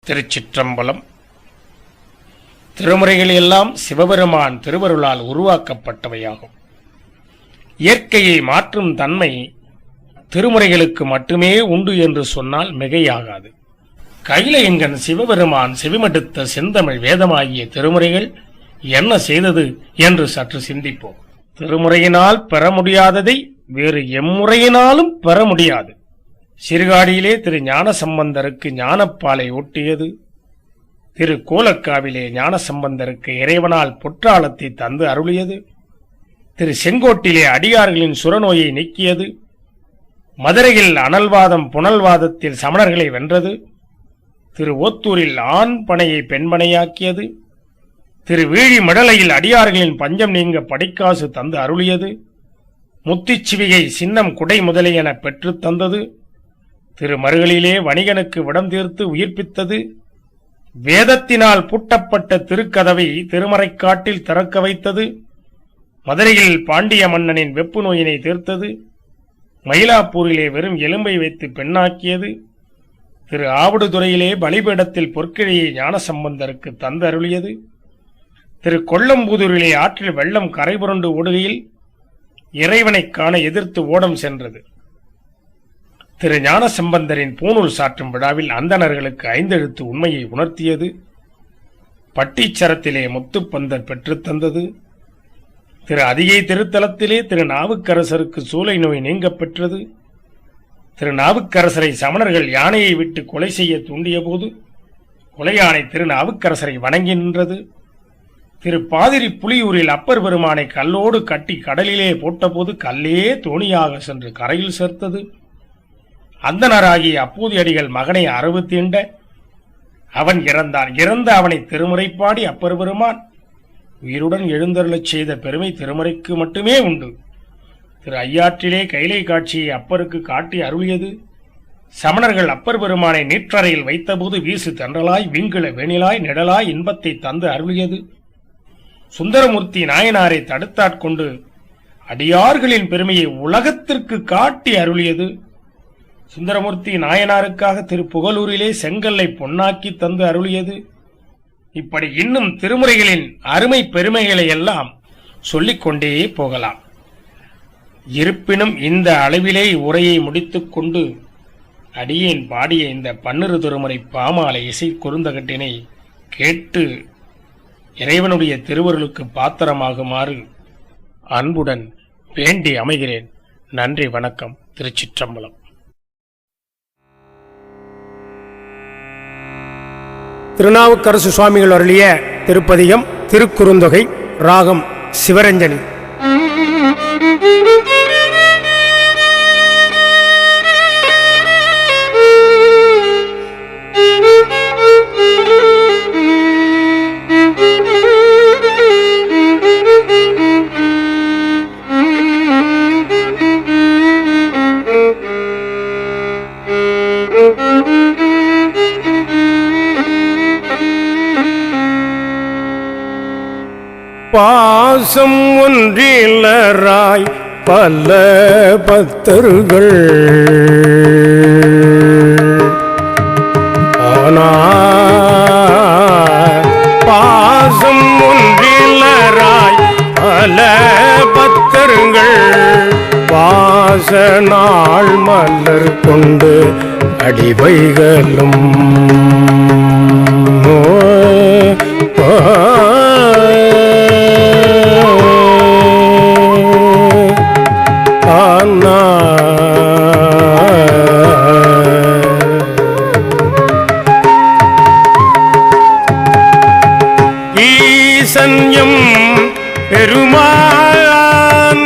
திருச்சிற்றம்பலம். திருமுறைகள் எல்லாம் சிவபெருமான் திருவருளால் உருவாக்கப்பட்டவையாகும். இயற்கையை மாற்றும் தன்மை திருமுறைகளுக்கு மட்டுமே உண்டு என்று சொன்னால் மிகையாகாது. கைலையங்கன் சிவபெருமான் செவிமடுத்த செந்தமிழ் வேதமாகிய திருமுறைகள் என்ன செய்தது என்று சற்று சிந்திப்போம். திருமுறையினால் பெற முடியாததை வேறு எம்முறையினாலும் பெற முடியாது. சிறுகாடியிலே திரு ஞானசம்பந்தருக்கு ஞானப்பாலை ஊட்டியது, திரு கோலக்காவிலே ஞானசம்பந்தருக்கு இறைவனால் பொற்றாளத்தை தந்து அருளியது, திரு செங்கோட்டிலே அடியார்களின் சுரநோயை நீக்கியது, மதுரையில் அனல்வாதம் புனல்வாதத்தில் சமணர்களை வென்றது, திரு ஓத்தூரில் ஆண் பனையை பெண்பனையாக்கியது, திரு வீழி மடலையில் அடியார்களின் பஞ்சம் நீங்க படிக்காசு தந்து அருளியது, முத்திச்சிவிகை சின்னம் குடை முதலியன பெற்று தந்தது, திரு மருகளிலே வணிகனுக்கு விடம் தீர்த்து உயிர்ப்பித்தது, வேதத்தினால் பூட்டப்பட்ட திருக்கதவை திருமறைக்காட்டில் திறக்க வைத்தது, மதுரையில் பாண்டிய மன்னனின் வெப்பு நோயினை தீர்த்தது, மயிலாப்பூரிலே வெறும் எலும்பை வைத்து பெண்ணாக்கியது, திரு ஆவடுதுறையிலே பலிபீடத்தில் பொற்கிழையை ஞானசம்பந்தருக்கு தந்து அருளியது, திரு கொல்லம்பூதூரிலே ஆற்றில் வெள்ளம் கரைபுரண்டு ஓடுகையில் இறைவனை காண எதிர்த்து ஓடம் சென்றது, திரு ஞானசம்பந்தரின் பூநூல் சாற்றும் விழாவில் அந்தணர்களுக்கு ஐந்தெழுத்து உண்மையை உணர்த்தியது, பட்டீச்சரத்திலே முத்துப்பந்தர் பெற்றுத்தந்தது, திரு அதிகை திருத்தலத்திலே திரு நாவுக்கரசருக்கு சூளை நோய் நீங்க பெற்றது, திரு நாவுக்கரசரை சமணர்கள் யானையை விட்டு கொலை செய்ய தூண்டிய போது கொலையானை திரு நாவுக்கரசரை வணங்கி நின்றது, திரு பாதிரி புலியூரில் அப்பர் பெருமானை கல்லோடு கட்டி கடலிலே போட்டபோது கல்லே தோணியாக சென்று கரையில் சேர்த்தது, அந்தனராகிய அப்பூதியடிகள் மகனை அரவு தீண்ட அவன் இறந்தான். இறந்த அவனை திருமுறைப்பாடி அப்பர் பெருமான் உயிருடன் எழுந்தருளச் செய்த பெருமை திருமுறைக்கு மட்டுமே உண்டு. திரு ஐயாற்றிலே கைலை காட்சியை அப்பருக்கு காட்டி அருளியது, சமணர்கள் அப்பர் பெருமானை நீற்றறையில் வைத்தபோது வீசு தென்றலாய் விங்கிள வெணிலாய் நிழலாய் இன்பத்தை தந்து அருளியது, சுந்தரமூர்த்தி நாயனாரை தடுத்தாட்கொண்டு அடியார்களின் பெருமையை உலகத்திற்கு காட்டி அருளியது, சுந்தரமூர்த்தி நாயனாருக்காக திரு புகலூரிலே செங்கல்லை பொன்னாக்கி தந்து அருளியது. இப்படி இன்னும் திருமுறைகளின் அருமை பெருமைகளை எல்லாம் சொல்லிக்கொண்டே போகலாம். இருப்பினும் இந்த அளவிலே உரையை முடித்துக் கொண்டு அடியேன் பாடிய இந்த 12 திருமுறை பாமாலை இசை குறுந்தகட்டினை கேட்டு இறைவனுடைய திருவருளுக்கு பாத்திரமாகுமாறு அன்புடன் வேண்டி அமைகிறேன். நன்றி, வணக்கம். திருச்சிற்றம்பலம். திருநாவுக்கரசு சுவாமிகள் அருளிய திருப்பதிகம் திருக்குறுந்தொகை. ராகம் சிவரஞ்சனி. பாசம் ஒன்றிலராய் பல பக்தர்கள் பாசம் ஒன்றிலராய் பல பக்தர்கள் பாச நாள் மலர் கொண்டு அடிவைகளும் ஈசன்யம் பெருமான்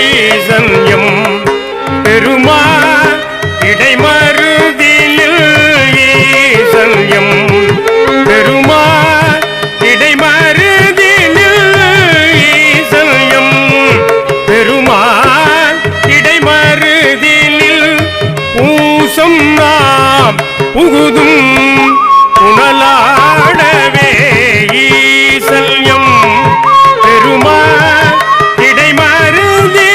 ஈசன்யம் பெருமான் இடைமருதினில் ஈசன்யம் பெருமான் இடைமருதினில் ஈசன்யம் பெருமான் இடைமருதினில் பூசம் நாம் புகுதும் புனலாடவே ஈசல்யம் பெருமான் இடைமருதி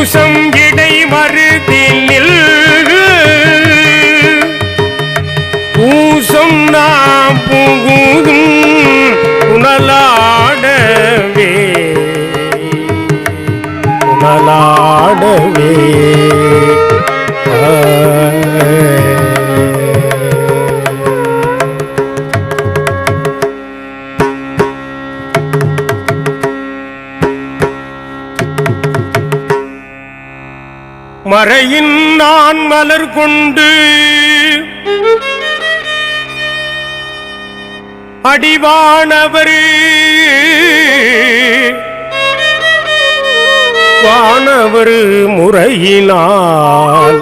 பூசம் இடை மருதினில் பூசம் நாம் புகுதும் புனலாடவே புனலாடவே மறையின் நான் மலர் கொண்டு அடிவானவர் வானவர் முறையினால்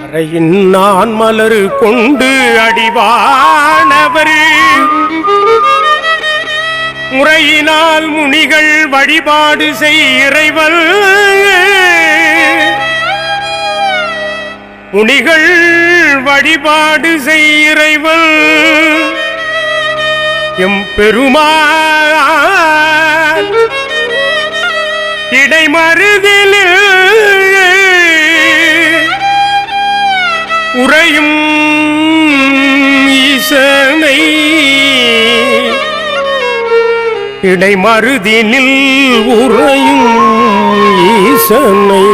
மறையின் நான் மலர் கொண்டு அடிவானவர் முறையினால் முனிகள் வழிபாடு செய் இறைவன் முனிகள் வழிபாடு செய் இறைவன் எம்பெருமான் இடைமருதில் உறையும் ஈசனை இடைமருதினில் உறையும் ஈசனை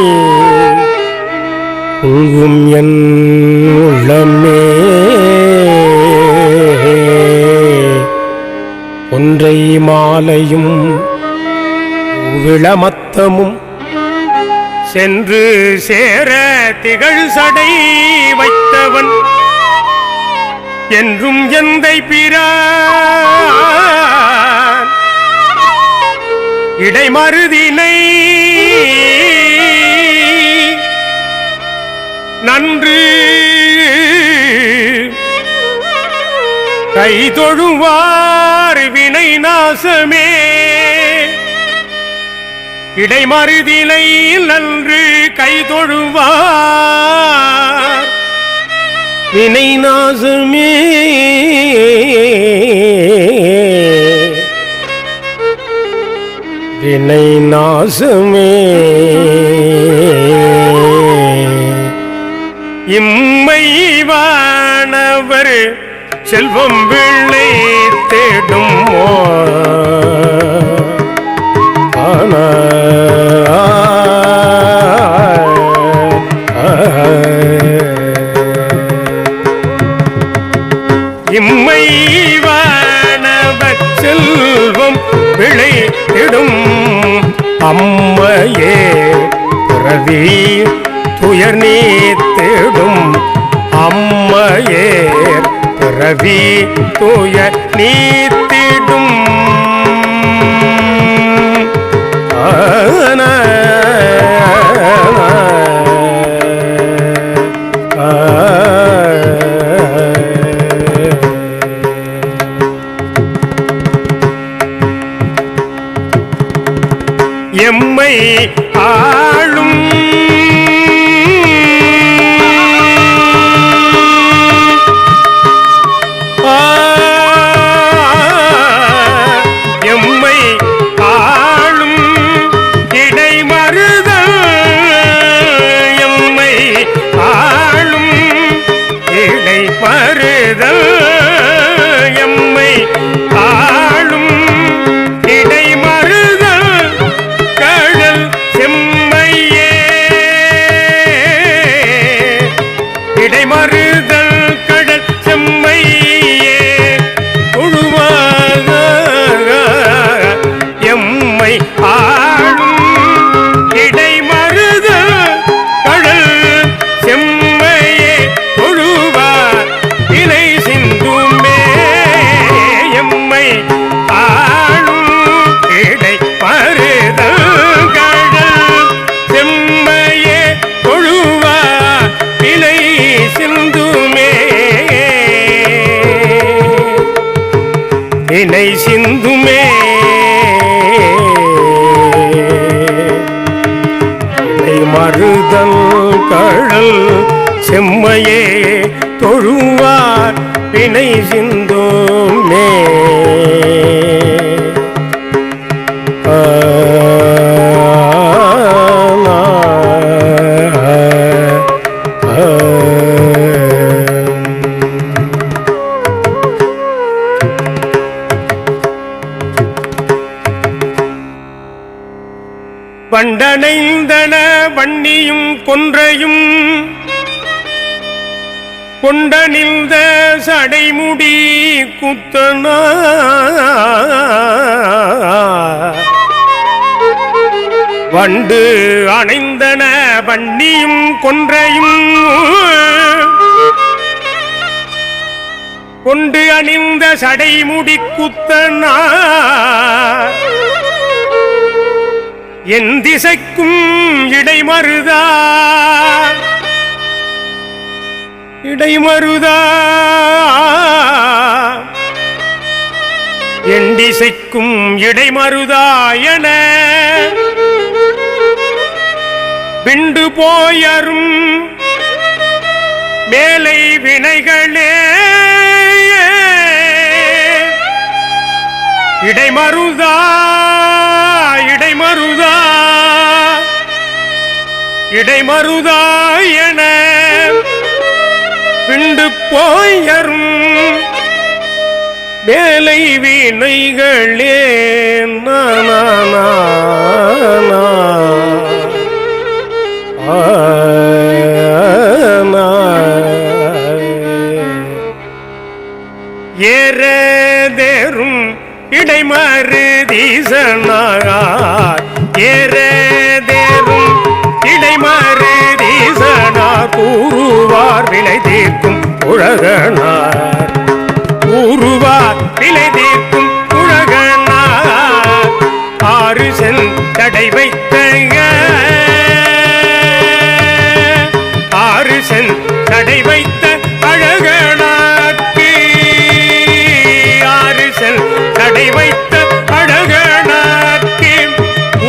உங்கும் என் உள்ளமே ஒன்றை மாலையும் விளமத்தமும் சென்று சேர திகழ் சடை வைத்தவன் என்றும் எந்தை பிரான் இடைமருதினை நன்று கைதொழுவார் வினை நாசமே இடைமருதினை நன்று கைதொழுவார் வினை நாசமே வினை நாசமே இம்மை வானவர் செல்வம் விளை தேடும் இம்மை வானவர் செல்வம் விளை தேடும் அம்மையே பிறவி துயர் நீத்திடும் அம்மையே பிறவி துயர் நீத்திடும் எம்மை ஆளும் எம்மை ஆளும் இடைமருதல் எம்மை ஆளும் இடைமருதல் எம்மை ஆளும் இடைமருதல் கடல் செம்மையே இடைமருதல் கடல் செம்மையே தொழுவாக எம்மை ஆளும் இடைமருதல் கடல் செம்மையே தொழுவார் இலை சிந்துமே எம்மை ஆளும் இடைமருதல் கடல் செம்மையே தொழுவார் இலை சிந்துமே இணை சிந்துமே மருதல் கடல் செம்மையே தொழுவார் பிணை சிந்துமே வண்டனைந்தன வன்னியும் கொன்றையும் கொண்டனிந்த சடைமுடி குத்தனா வண்டு அணைந்தன வன்னியும் கொன்றையும் கொண்டு அணிந்த சடைமுடி குத்தனா என் திசைக்கும் இடைமருதா இடைமருதா என் திசைக்கும் இடைமருதா என விண்டு போயரும் மேலை வினைகளே இடைமருதா இடைமருதா இடைமருதா என விண்டு போயரும் மேலை வினைகளே ஏறதேரும் இடைமருதீசனார் ஏறதேரும் இடைமருதீசனார் கூறுவார் வினை தீர்க்கும் உலகனார் கூறுவார் வினை தீர்க்கும் உலகனார் ஆறு செல் தடை வைத்த ஆறு செல் தடை வைத்த அழகனார்க்கு ஆறு செல் தடை வைத்த அழகனார்க்கு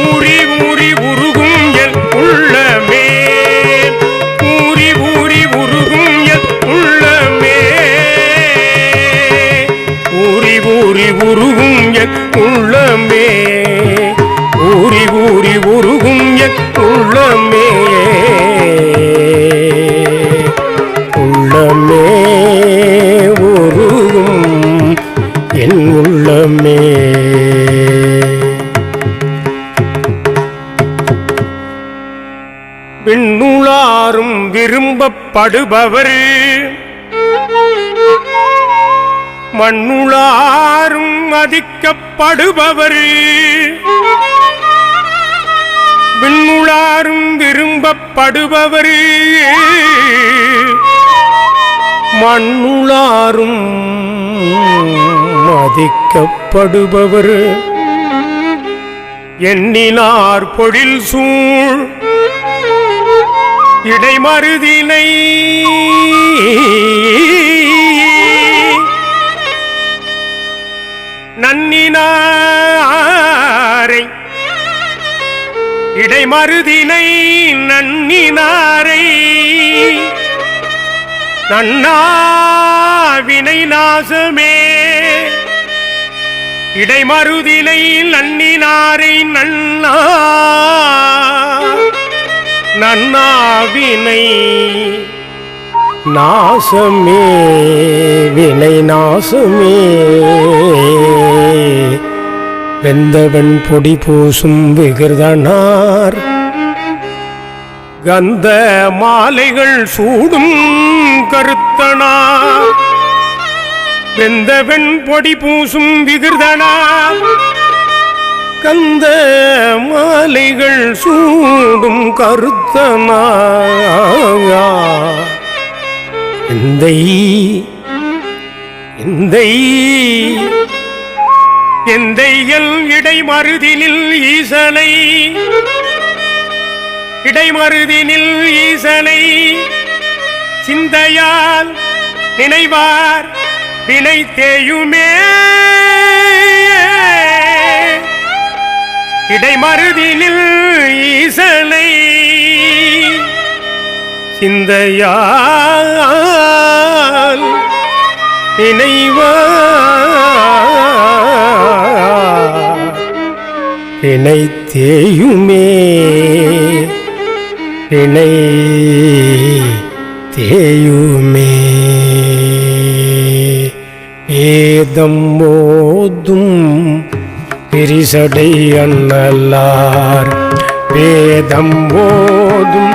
ஊறி ஊறி உருகும் என் உள்ளமே ஊறி ஊறி உருகும் என் உள்ளமே ஊறி ஊறி உருகும் என் உள்ளமே ஊறி ஊறி உருகும் என் உள்ளமே உள்ளமே உருகும் என் உள்ளமே விண்ணுளாரும் விரும்பப்படுபவர் மண்ணுளாரும் மதிக்கப்படுபவர் விண்ணுளாரும் விரும்பப்படுபவர் மண்ணுளாரும் மதிக்கப்படுபவர் எண்ணினார் பொழில் சூழ் இடைமருதினை நன்னினாரை இடைமருதினை நன்னினாரை நன்னாவினை நாசமே இடைமருதினை நன்னினாரை நன்னாவினை நாசமே வினை நாசமே வெந்தவன் பொடி பூசும் விகிர்தனார் கந்த மாலைகள் சூடும் கருத்தனார் வெந்தவன் பொடி பூசும் விகிர்தனார் கந்த மாலைகள் சூடும் கருத்தனார் எந்தையல் இடைமருதினில் ஈசனை இடைமருதினில் ஈசனை சிந்தையால் நினைவார் வினை தேயுமே இடைமருதினில் ஈசனை சிந்தையால் நினைவார் வினை தேயுமே வினை தேயுமே வேதம் மோதும் பிரிசடை அண்ணலார் வேதம் ஓதும்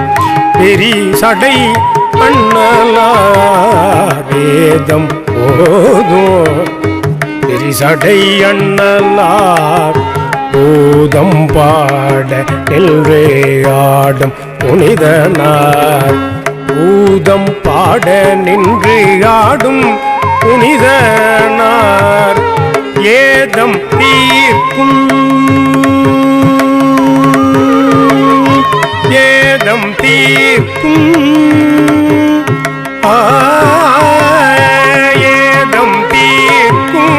பெரிசடை அண்ணலார் வேதம் ஓதும் பெரிசடை அண்ணலார் பூதம் பாட நின்றே ஆடும் புனிதனார் பூதம் பாட நின்று ஆடும் புனிதனார் ஏதம் தீர்க்கும் ஏதம் தீர்க்கும் ஏதம் தீர்க்கும்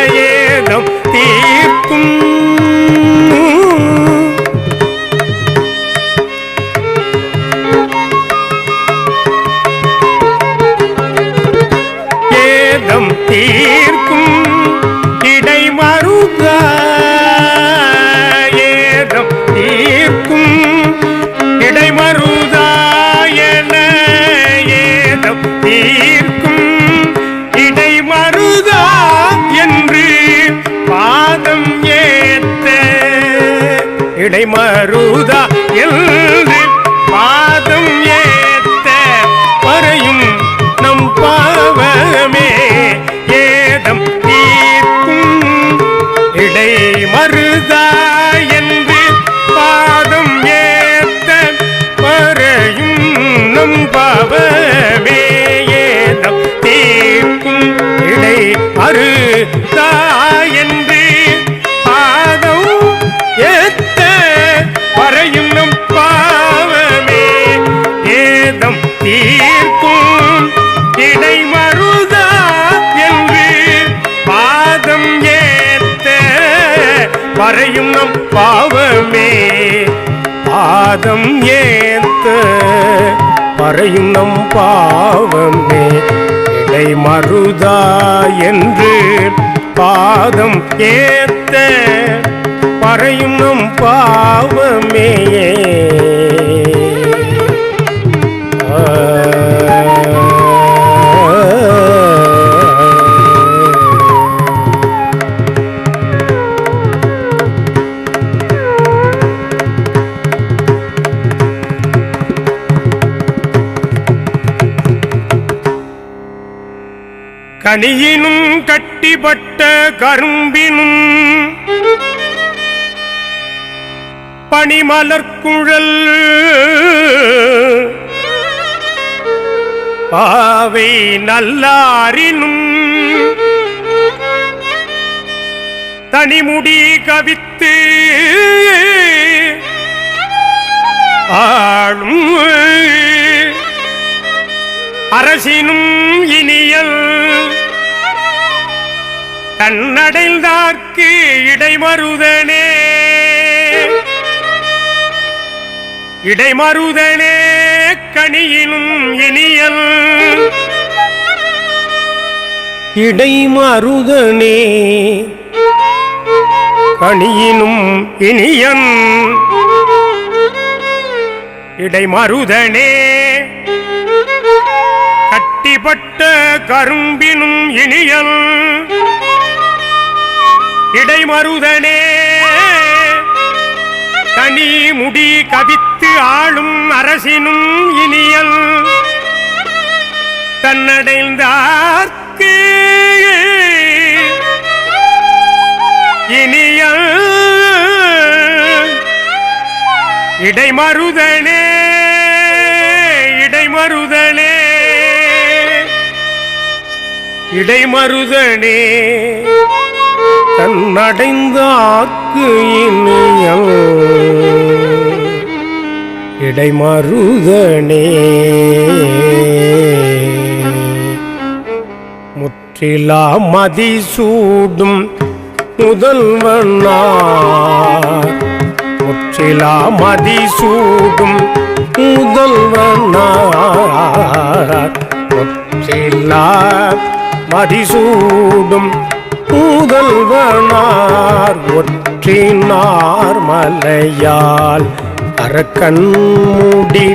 ஏதம் தீர்க்கும் ஏதம் தீர்க்கும் இடைமருக ஏதம் தீர்க்கும் இடைமருதா என ஏதம் தீர்க்கும் இடைமருதா என்று பாதம் ஏத்த இடைமருதா என்று பாதம் ஏத்த வரையும் நம் பாவமே ஏதம் தீர்க்கும் இடைமருதா என்று பாதம் ஏத்த வரையும் நம் பாவமே ஏதம் தீர்க்கும் இடை மருதா என்று பாதம் ஏத்த வரையும் நம் பாவமே ஏதம் தீர்க்கும் இடை மருதா என்று பாதம் ஏத்த வரையும் நம் பாவமே பாதம் ஏத்த வரையும் நம் பாவமே இடை மருதா என்று பாதம் ஏத்த வரையும் நம் பாவமே கனியினும் கட்டிப்பட்ட கரும்பினும் பனிமலர்குழல் பாவை நல்லாரினும் தனிமுடி கவித்து ஆளும் அரசினும் இனியல் தன்னடைந்தார்க்கு இடைமருதனே இடைமருதனே கனியினும் இனியல் இடைமருதனே கனியினும் இனியன் இடைமருதனே கட்டிப்பட்ட கரும்பினும் இனியல் இடைமருதனே தனி முடி கவித்து ஆளும் அரசினும் இனியல் தன்னடைந்தார்க்கு இனியல் இடைமருதனே இடைமருதனே இடைமருதனே தன்னடைந்தார்க்கு இனியல் இடைமருதனே முற்றிலா மதிசூடும் முதல்வனார் முற்றிலா மதிசூடும் முதல்வனார் முற்றிலா மதிசூடும் முதல்வனார் ஒற்றினார் மலையால் அரக்கன் முடி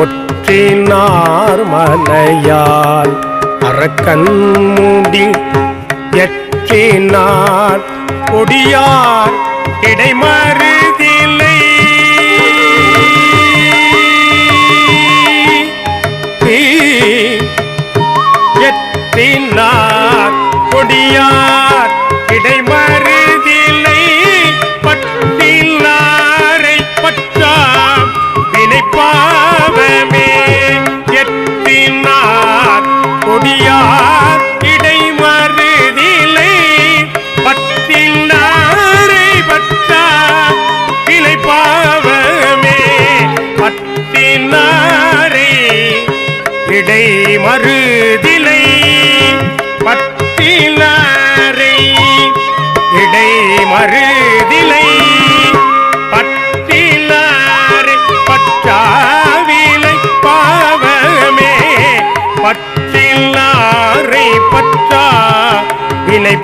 ஒற்ற அற்றினார் மலையால் அரக்கன் முடி எற்றினார் கொடியார் இடைமருதில்லை எற்றினார் கொடியார் இடைமருதில்லை பட்டினாரை பற்றா வினைப்பாவமே எற்றினார் கொடியார் இடைமருதில்லை பட்டினாரை பற்றா வினைப்பாவமே பட்டினாரை இடைமருதில்லை பட்டினாரை இடைமருதில்லை பட்டினாரை பற்றாவிலை பாவமே பட்டினாரை பற்றா வினை